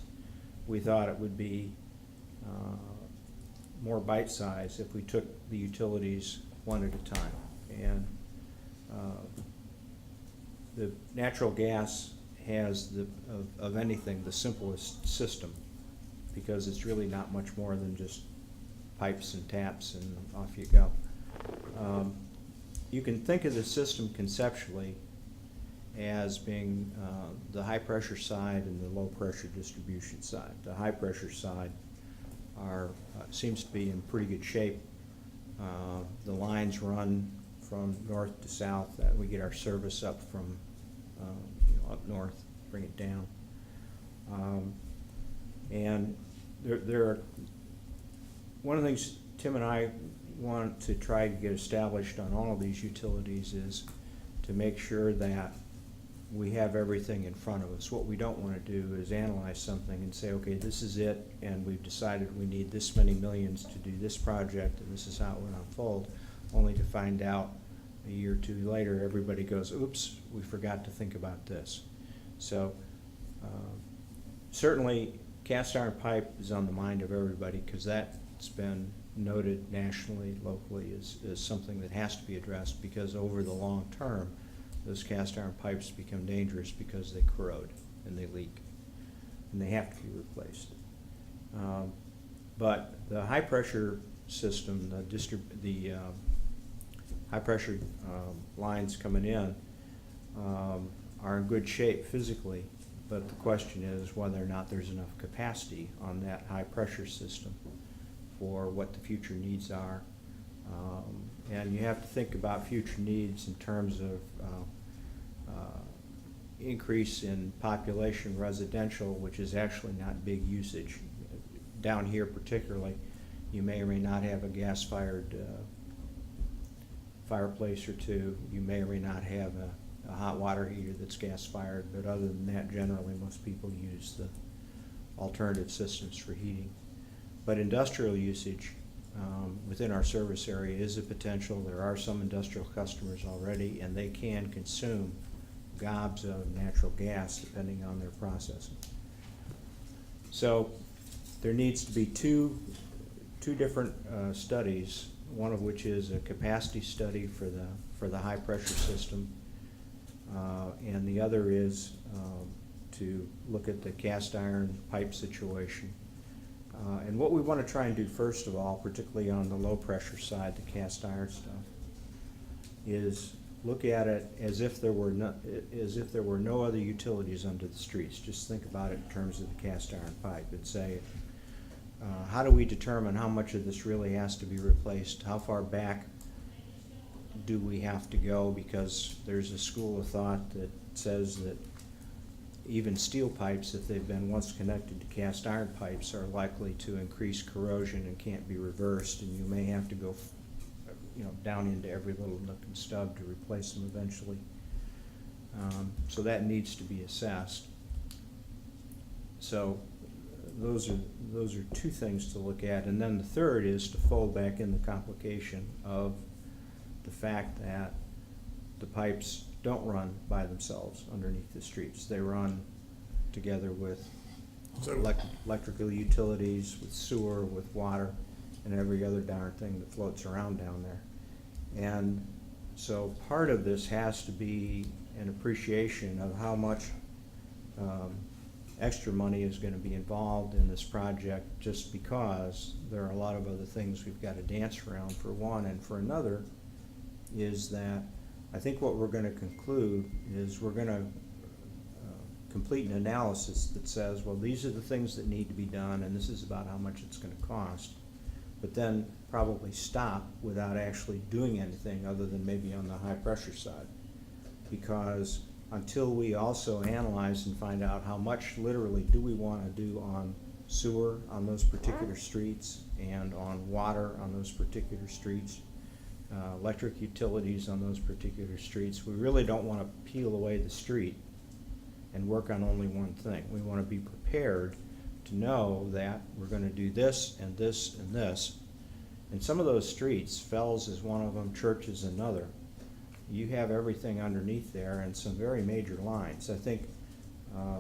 we thought it would be more bite-sized if we took the utilities one at a time. And the natural gas has of anything, the simplest system, because it's really not much more than just pipes and taps and off you go. You can think of the system conceptually as being the high pressure side and the low pressure distribution side. The high pressure side seems to be in pretty good shape. The lines run from north to south. We get our service up from up north, bring it down. And there are, one of the things Tim and I want to try to get established on all of these utilities is to make sure that we have everything in front of us. What we don't want to do is analyze something and say, okay, this is it, and we've decided we need this many millions to do this project, and this is how it would unfold, only to find out a year or two later, everybody goes, oops, we forgot to think about this. So certainly cast iron pipe is on the mind of everybody, because that's been noted nationally, locally, as something that has to be addressed, because over the long term, those cast iron pipes become dangerous because they corrode and they leak, and they have to be replaced. But the high pressure system, the high pressure lines coming in are in good shape physically, but the question is whether or not there's enough capacity on that high pressure system for what the future needs are. And you have to think about future needs in terms of increase in population residential, which is actually not big usage. Down here particularly, you may or may not have a gas-fired fireplace or two. You may or may not have a hot water heater that's gas-fired, but other than that, generally most people use the alternative systems for heating. But industrial usage within our service area is a potential. There are some industrial customers already, and they can consume gobs of natural gas depending on their processing. So there needs to be two different studies, one of which is a capacity study for the high pressure system, and the other is to look at the cast iron pipe situation. And what we want to try and do first of all, particularly on the low pressure side, the cast iron stuff, is look at it as if there were no other utilities under the streets. Just think about it in terms of the cast iron pipe and say, how do we determine how much of this really has to be replaced? How far back do we have to go? Because there's a school of thought that says that even steel pipes, if they've been once connected to cast iron pipes, are likely to increase corrosion and can't be reversed, and you may have to go down into every little nook and stub to replace them eventually. So that needs to be assessed. So those are two things to look at, and then the third is to fold back in the complication of the fact that the pipes don't run by themselves underneath the streets. They run together with electrical utilities, with sewer, with water, and every other darn thing that floats around down there. And so part of this has to be an appreciation of how much extra money is going to be involved in this project, just because there are a lot of other things we've got to dance around, for one, and for another is that I think what we're going to conclude is we're going to complete an analysis that says, well, these are the things that need to be done, and this is about how much it's going to cost, but then probably stop without actually doing anything other than maybe on the high pressure side. Because until we also analyze and find out how much literally do we want to do on sewer on those particular streets and on water on those particular streets, electric utilities on those particular streets. We really don't want to peel away the street and work on only one thing. We want to be prepared to know that we're going to do this and this and this. And some of those streets, Fells is one of them, Church is another. You have everything underneath there and some very major lines. I think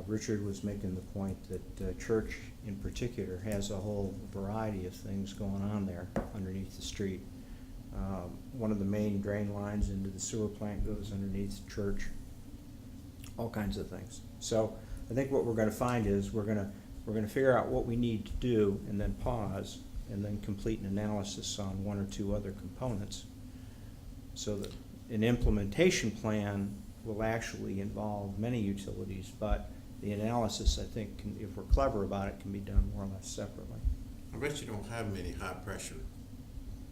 Richard was making the point that Church in particular has a whole variety of things going on there underneath the street. One of the main drain lines into the sewer plant goes underneath Church. All kinds of things. So I think what we're going to find is we're going to figure out what we need to do and then pause and then complete an analysis on one or two other components so that an implementation plan will actually involve many utilities, but the analysis, I think, if we're clever about it, can be done more or less separately. I bet you don't have many high pressure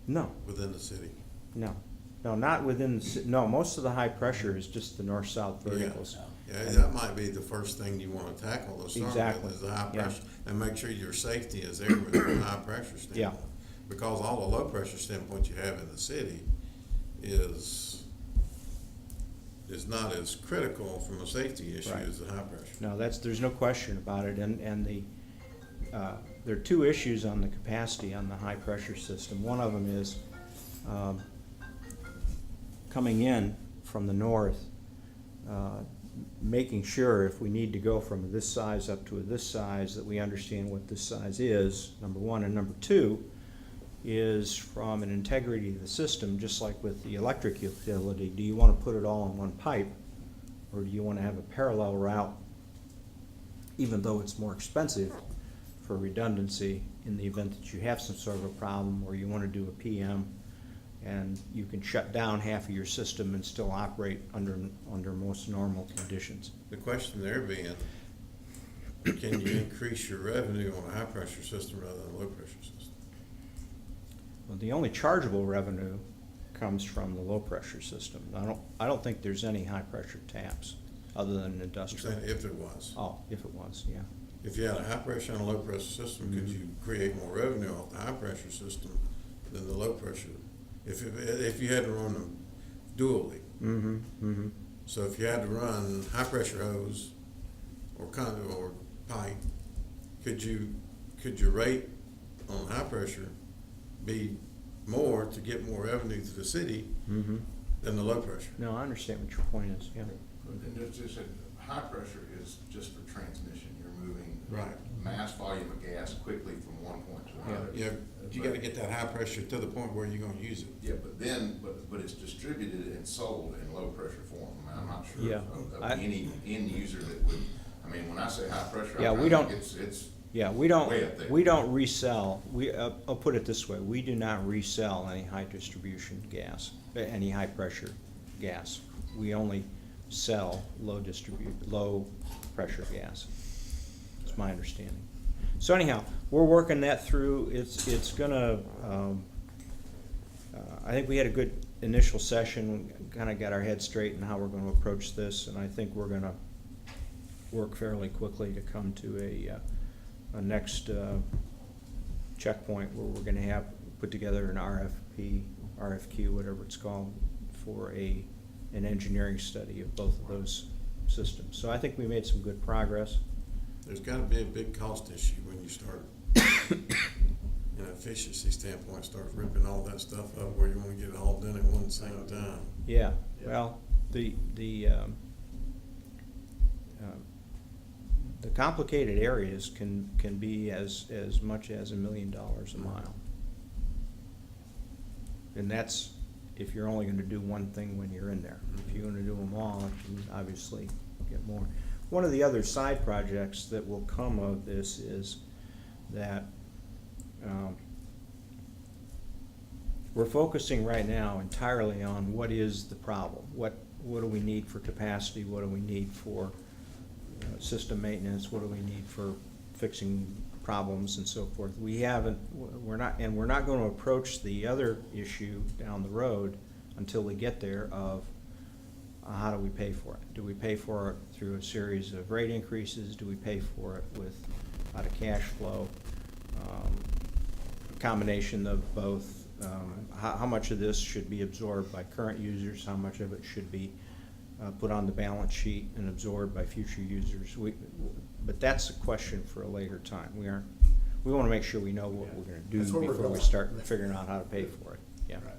No, within the city. no, not within the, no, most of the high pressure is just the north-south Yeah. verticals. Yeah, that might be the first thing you wanna tackle to start Exactly. with, is the high Yeah. pressure, and make sure your safety is there with the high pressure standpoint. Because all the low pressure standpoint you have in the city is not as critical from a safety issue Right. as the high pressure. No, there's no question about it, and there are two issues on the capacity on the high-pressure system. One of them is coming in from the north, making sure if we need to go from this size up to this size, that we understand what this size is, number one. And number two is from an integrity of the system, just like with the electric utility, do you want to put it all in one pipe, or do you want to have a parallel route, even though it's more expensive for redundancy in the event that you have some sort of a problem, or you want to do a PM and you can shut down half of your system and still operate under most normal conditions. The question there being, can you increase your revenue on a high pressure system rather than a low pressure system? Well, the only chargeable revenue comes from the low pressure system. I don't think there's any high pressure taps other than I'm industrial. saying if there was. Oh, if it was, yeah. If you had a high pressure and a low pressure system, could you create more revenue off the high pressure system than the low pressure? If you had to run them dually. Mm-hmm, mm-hmm. So if you had to run high pressure hose or conduit or pipe, could your rate on high pressure be more to get more revenue to the city Mm-hmm. than the low pressure? No, I understand what your point is, yeah. And there's just high pressure is just for transmission. You're moving Right. mass volume of gas quickly from one point to another. Yeah, you gotta get that high pressure to the point where you're gonna use it. Yeah, but it's distributed and sold in low pressure form. I mean, I'm not sure Yeah. of I- any end user that would, I mean, when I say high pressure, Yeah, I we think don't- it's, Yeah, way up there. we don't resell, I'll put it this way, we do not resell any high distribution gas, any high pressure gas. We only sell low pressure gas. That's my understanding. So anyhow, we're working that through. It's gonna, I think we had a good initial session, kinda got our head straight in how we're gonna approach this, and I think we're gonna work fairly quickly to come to a next checkpoint where we're gonna put together an RFQ, whatever it's called, for an engineering study of both of those systems. So I think we made some good progress. There's gotta be a big cost issue when you start, efficiency standpoint, start ripping all that stuff up where you wanna get it all done at one same time. Yeah, well, the complicated areas can be as much as $1 million a mile. And that's if you're only gonna do one thing when you're in there. If you're gonna do them all, you can obviously get more. One of the other side projects that will come of this is that we're focusing right now entirely on what is the problem. What do we need for capacity? What do we need for system maintenance? What do we need for fixing problems and so forth? We're not going to approach the other issue down the road until we get there of how do we pay for it? Do we pay for it through a series of rate increases? Do we pay for it out of cash flow? A combination of both How much of this should be absorbed by current users, how much of it should be put on the balance sheet and absorbed by future users. But that's a question for a later time. We want to make sure we know what we're going to do That's where we're before we going. start figuring out how to pay for it. Yeah. Right.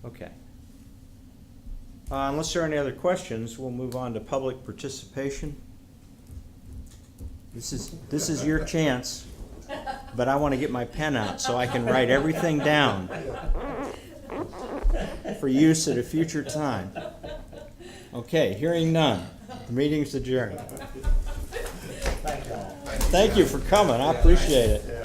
Okay. Unless there are any other questions, we'll move on to public participation. This is your chance, but I want to get my pen out so I can write everything down for use at a future time. Okay, hearing none, the meeting's adjourned. Thank you all. Thank you for coming, I appreciate it.